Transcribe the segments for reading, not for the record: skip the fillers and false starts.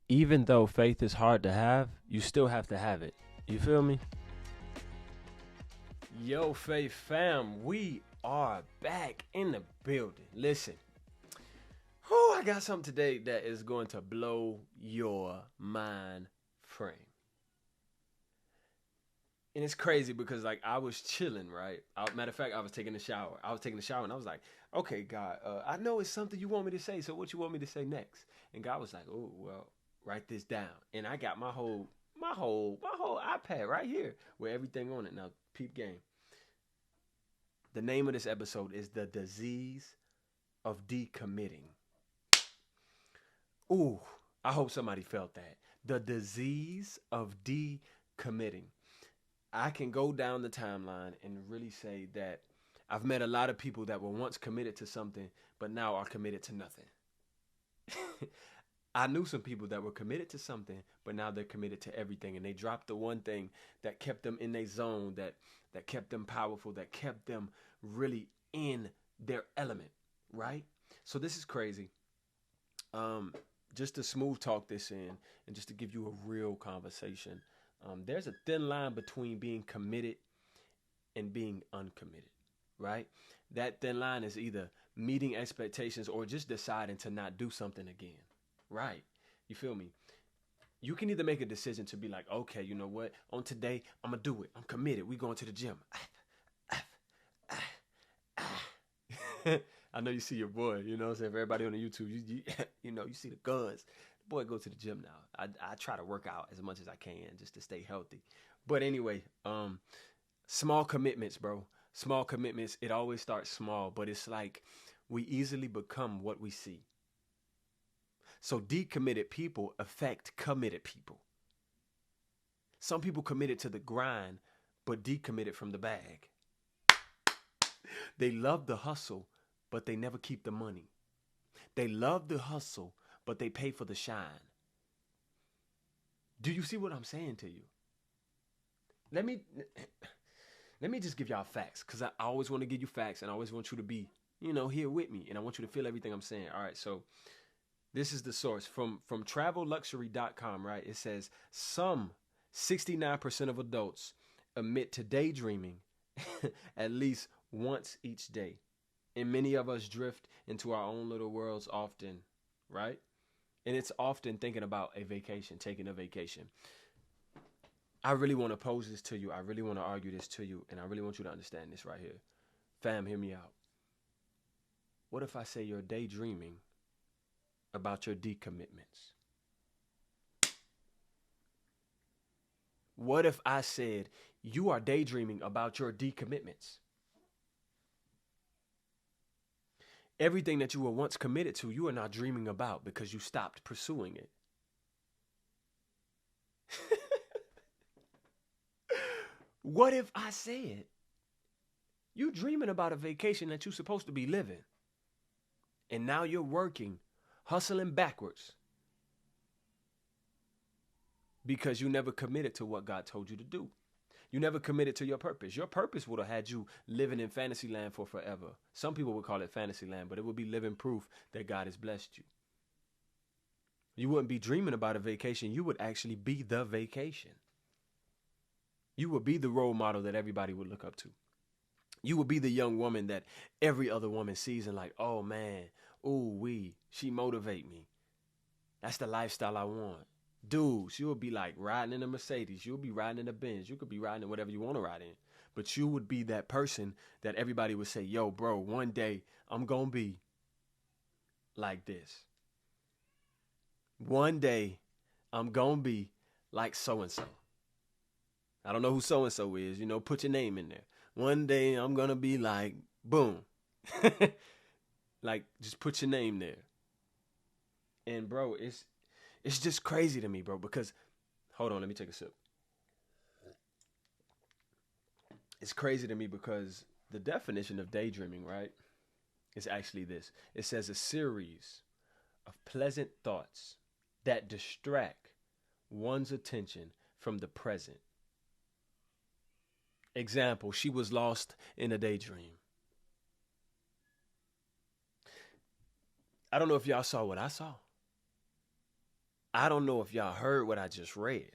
even though faith is hard to have, you still have to have it. You feel me? Yo, Faith fam, we are back in the building. Listen, I got something today that is going to blow your mind frame. And it's crazy because like I was chilling, right? Matter of fact, I was taking a shower. And I was like, okay, God, I know it's something you want me to say. So what you want me to say next? And God was like, oh, well, write this down. And I got my whole iPad right here with everything on it. Now, peep game. The name of this episode is The Disease of Decommitting. Ooh, I hope somebody felt that. The disease of decommitting. I can go down the timeline and really say that I've met a lot of people that were once committed to something, but now are committed to nothing. I knew some people that were committed to something, but now they're committed to everything. And they dropped the one thing that kept them in their zone, that kept them powerful, that kept them really in their element, right? So this is crazy. Just to smooth talk this in and just to give you a real conversation. There's a thin line between being committed and being uncommitted, right? That thin line is either meeting expectations or just deciding to not do something again, right? You feel me? You can either make a decision to be like, okay, you know what? On today, I'm going to do it. I'm committed. We going to the gym. I know you see your boy, you know what I'm saying? For everybody on the YouTube, you see the guns. The boy go to the gym now. I try to work out as much as I can just to stay healthy. But anyway, small commitments, bro. Small commitments, it always starts small, but it's like we easily become what we see. So decommitted people affect committed people. Some people committed to the grind, but decommitted from the bag. They love the hustle, but they never keep the money. They love the hustle, but they pay for the shine. Do you see what I'm saying to you? Let me just give y'all facts, because I always want to give you facts, and I always want you to be, here with me, and I want you to feel everything I'm saying. All right, so this is the source from travelluxury.com, right? It says some 69% of adults admit to daydreaming at least once each day. And many of us drift into our own little worlds often, right? And it's often thinking about a vacation, taking a vacation. I really want to pose this to you. I really want to argue this to you. And I really want you to understand this right here. Fam, hear me out. What if I say you're daydreaming about your decommitments? What if I said you are daydreaming about your decommitments? Everything that you were once committed to, you are now dreaming about because you stopped pursuing it. What if I said you dreaming about a vacation that you're supposed to be living, and now you're working, hustling backwards because you never committed to what God told you to do? You never committed to your purpose. Your purpose would have had you living in fantasy land for forever. Some people would call it fantasy land, but it would be living proof that God has blessed you. You wouldn't be dreaming about a vacation. You would actually be the vacation. You would be the role model that everybody would look up to. You would be the young woman that every other woman sees and like, oh man, she motivate me. That's the lifestyle I want. Dudes, you'll be like riding in a Mercedes. You'll be riding in a Benz. You could be riding in whatever you want to ride in. But you would be that person that everybody would say, yo, bro, one day I'm going to be like this. One day I'm going to be like so-and-so. I don't know who so-and-so is. Put your name in there. One day I'm going to be like, boom. Like, just put your name there. And, bro, it's just crazy to me, bro, because, hold on, let me take a sip. It's crazy to me because the definition of daydreaming, right, is actually this. It says a series of pleasant thoughts that distract one's attention from the present. Example, she was lost in a daydream. I don't know if y'all saw what I saw. I don't know if y'all heard what I just read,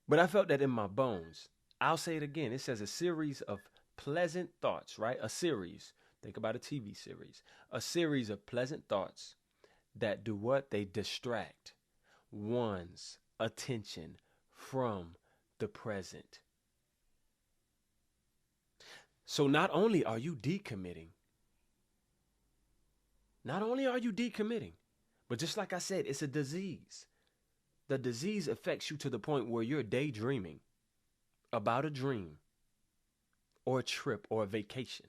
but I felt that in my bones. I'll say it again. It says a series of pleasant thoughts, right? A series. Think about a TV series. A series of pleasant thoughts that do what? They distract one's attention from the present. So not only are you decommitting, but just like I said, it's a disease. The disease affects you to the point where you're daydreaming about a dream or a trip or a vacation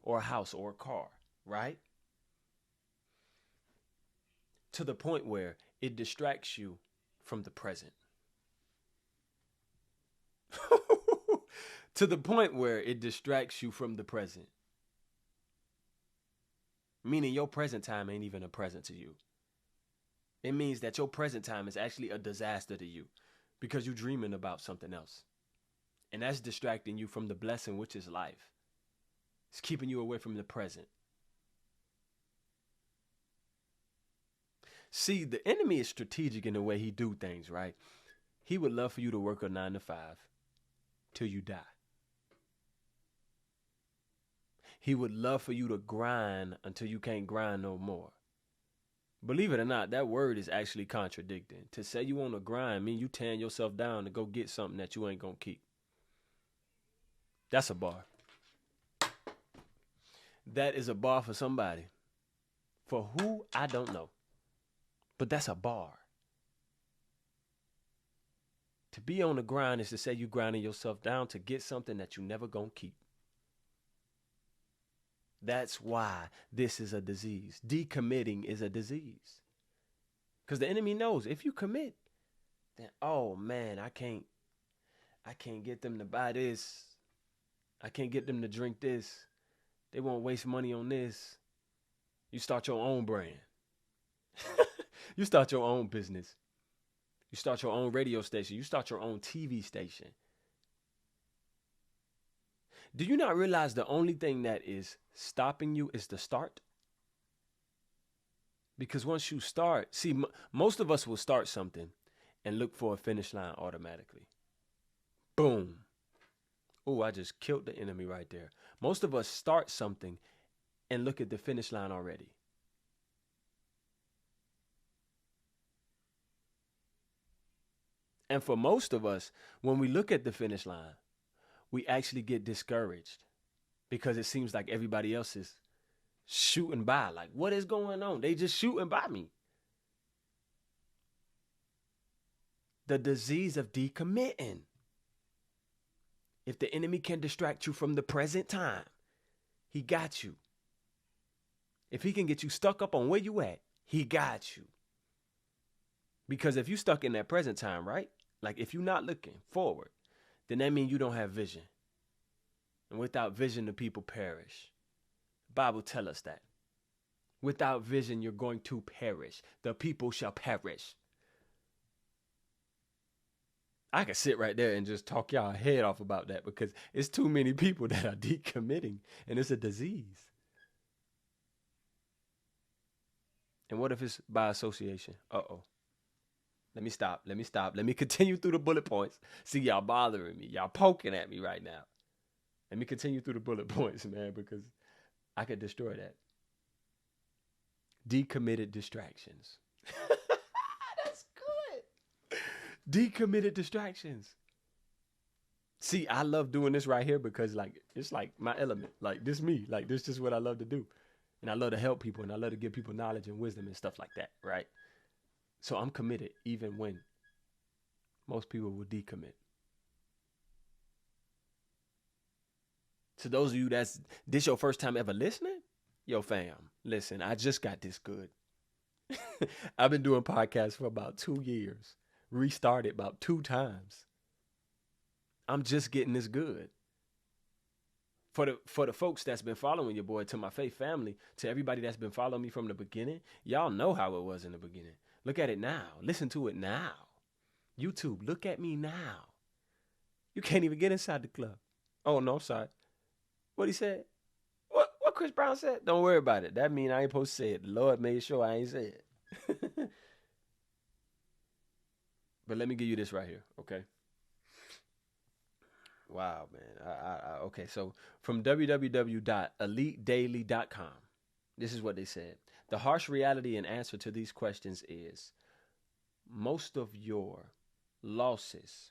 or a house or a car, right? To the point where it distracts you from the present. To the point where it distracts you from the present. Meaning your present time ain't even a present to you. It means that your present time is actually a disaster to you because you're dreaming about something else. And that's distracting you from the blessing, which is life. It's keeping you away from the present. See, the enemy is strategic in the way he do things, right? He would love for you to work a 9 to 5 till you die. He would love for you to grind until you can't grind no more. Believe it or not, that word is actually contradicting. To say you on a grind mean you tearing yourself down to go get something that you ain't gonna keep. That's a bar. That is a bar for somebody. For who, I don't know. But that's a bar. To be on the grind is to say you grinding yourself down to get something that you never gonna keep. That's why this is a disease. Decommitting is a disease. Because the enemy knows if you commit, then, oh man, I can't get them to buy this. I can't get them to drink this. They won't waste money on this. You start your own brand. You start your own business. You start your own radio station. You start your own TV station. Do you not realize the only thing that is stopping you is the start? Because once you start, see, most of us will start something and look for a finish line automatically. Boom. Oh, I just killed the enemy right there. Most of us start something and look at the finish line already. And for most of us, when we look at the finish line, we actually get discouraged because it seems like everybody else is shooting by. Like, what is going on? They just shooting by me. The disease of decommitting. If the enemy can distract you from the present time, he got you. If he can get you stuck up on where you at, he got you. Because if you stuck in that present time, right? Like if you're not looking forward, then that means you don't have vision. And without vision, the people perish. The Bible tells us that. Without vision, you're going to perish. The people shall perish. I could sit right there and just talk y'all head off about that because it's too many people that are decommitting and it's a disease. And what if it's by association? Uh-oh. Let me stop. Let me continue through the bullet points. See, y'all bothering me. Y'all poking at me right now. Let me continue through the bullet points, man, because I could destroy that. Decommitted distractions. That's good. Decommitted distractions. See, I love doing this right here because it's like my element. Like this me. Like this is what I love to do. And I love to help people and I love to give people knowledge and wisdom and stuff like that, right? So I'm committed even when most people will decommit. To those of you this your first time ever listening, yo fam, listen, I just got this good. I've been doing podcasts for about 2 years, restarted about 2 times. I'm just getting this good. For the folks that's been following your boy, to my faith family, to everybody that's been following me from the beginning, y'all know how it was in the beginning. Look at it now. Listen to it now. YouTube, look at me now. You can't even get inside the club. Oh, no, I'm sorry. What he said? What Chris Brown said? Don't worry about it. That mean I ain't supposed to say it. The Lord made sure I ain't say it. But let me give you this right here, okay? Wow, man. Okay, so from www.elitedaily.com, this is what they said. The harsh reality and answer to these questions is most of your losses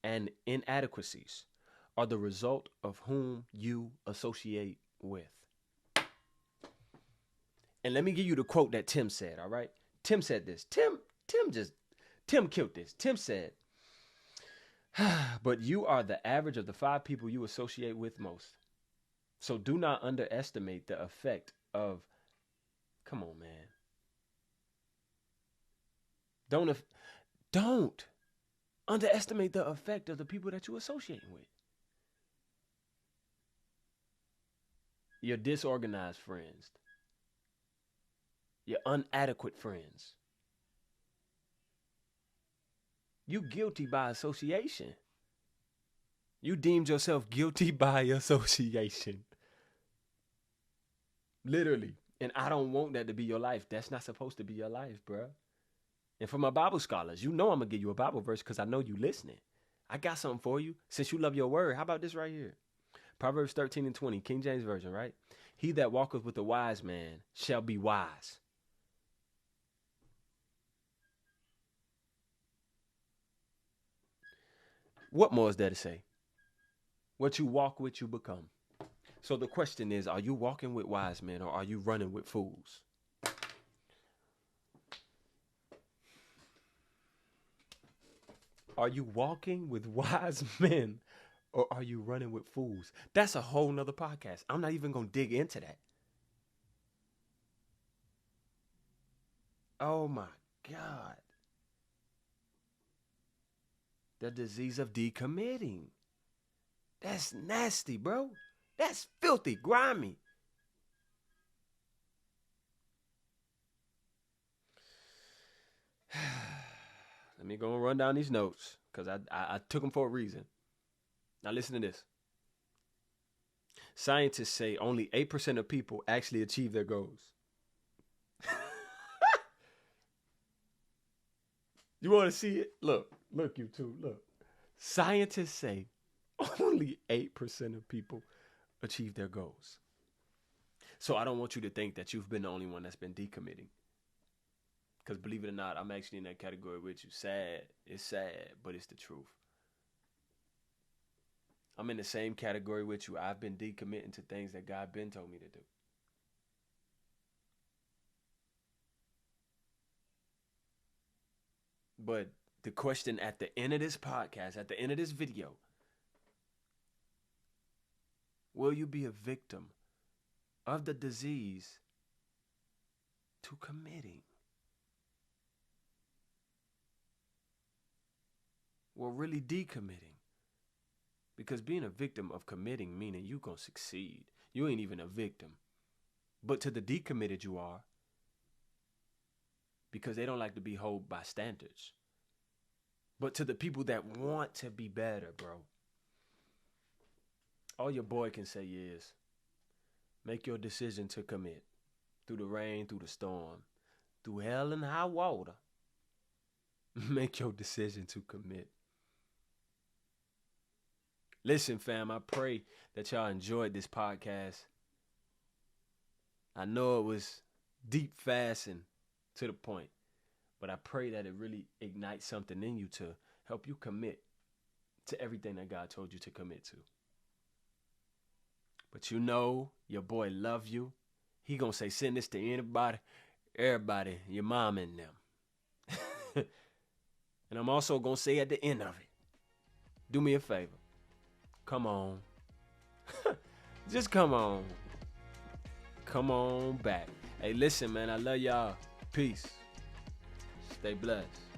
and inadequacies are the result of whom you associate with. And let me give you the quote that Tim said, all right? Tim said this. Tim killed this. Tim said, but you are the average of the 5 people you associate with most. So do not underestimate the effect of, come on, man. Don't underestimate the effect of the people that you associate with. Your disorganized friends. Your inadequate friends. You guilty by association. You deemed yourself guilty by association. Literally. And I don't want that to be your life. That's not supposed to be your life, bro. And for my Bible scholars, you know I'm going to give you a Bible verse because I know you listening. I got something for you. Since you love your word, how about this right here? Proverbs 13:20, King James Version, right? He that walketh with a wise man shall be wise. What more is there to say? What you walk with, you become. So the question is, are you walking with wise men or are you running with fools? Are you walking with wise men or are you running with fools? That's a whole nother podcast. I'm not even going to dig into that. Oh my God. The disease of decommitting. That's nasty, bro. That's filthy, grimy. Let me go and run down these notes because I took them for a reason. Now listen to this. Scientists say only 8% of people actually achieve their goals. You want to see it? Look, YouTube, look. Scientists say only 8% of people achieve their goals. So I don't want you to think that you've been the only one that's been decommitting. Because believe it or not, I'm actually in that category with you. Sad. It's sad, but it's the truth. I'm in the same category with you. I've been decommitting to things that God been told me to do. But the question at the end of this podcast, at the end of this video, will you be a victim of the disease to committing? Well, really decommitting. Because being a victim of committing meaning you gonna succeed. You ain't even a victim. But to the decommitted you are. Because they don't like to be held by standards. But to the people that want to be better, bro, all your boy can say is, make your decision to commit. Through the rain, through the storm, through hell and high water. Make your decision to commit. Listen, fam, I pray that y'all enjoyed this podcast. I know it was deep, fast, and to the point. But I pray that it really ignites something in you to help you commit to everything that God told you to commit to. But you know, your boy love you. He gonna say, send this to everybody, your mom and them. And I'm also gonna say at the end of it, do me a favor. Come on. Just come on. Come on back. Hey, listen, man, I love y'all. Peace. Stay blessed.